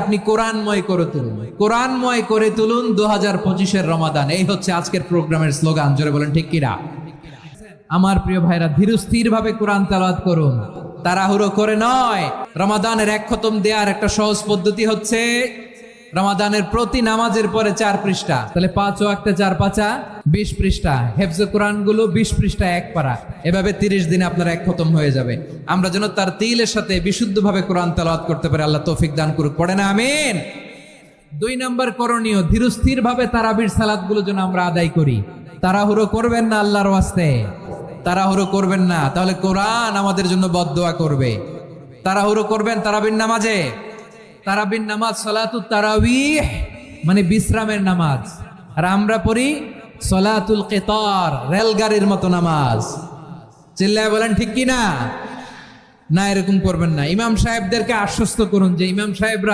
আপনি কোরআনময় করে তুলুন, কোরআনময় করে তুলুন 2025-এর রমাদান। এই হচ্ছে আজকের প্রোগ্রামের স্লোগান। জোরে বলেন ঠিক কিনা? আমার প্রিয় ভাইরা, ধীরস্থির ভাবে কোরআন তেলাওয়াত করুন, তাড়াহুড়ো করে নয়। রমাদানের এক খতম দেওয়ার একটা সহজ পদ্ধতি হচ্ছে রমাদানের প্রতি নামাজের পরে 4 পৃষ্ঠা, তাহলে 5 ওয়াক্তে 4 পাঁচা 20 পৃষ্ঠা, হেফজে কোরআন গুলো 20 পৃষ্ঠা এক পারা, এভাবে 30 দিনে আপনার এক খতম হয়ে যাবে। আমরা যেন তার তিলের সাথে বিশুদ্ধভাবে কোরআন তেলাওয়াত করতে পারি, আল্লাহ তৌফিক দান করুক। পড়ে না আমিন। 2 নম্বর করণীয়, ধীরস্থির ভাবে তারাবির সালাত গুলো যেন আমরা আদায় করি। তাড়াহুড়ো করবেন না আল্লাহর ওয়াস্তে, তাড়াহুড়ো করবেন না, তাহলে কোরআন আমাদের জন্য বদদোয়া করবে। তাড়াহুড়ো করবেন তারাবির নামাজে। তারাবির নামাজ সালাতুত তারাবিহ মানে বিশ্রামের নামাজ, আর আমরা পড়ি সালাতুল কিতার, রেলগাড়ির মতো নামাজ। চিল্লায় বলেন ঠিক কি না? না, এরকম করবেন না। ইমাম সাহেবদেরকে আশ্বস্ত করুন যে ইমাম সাহেবরা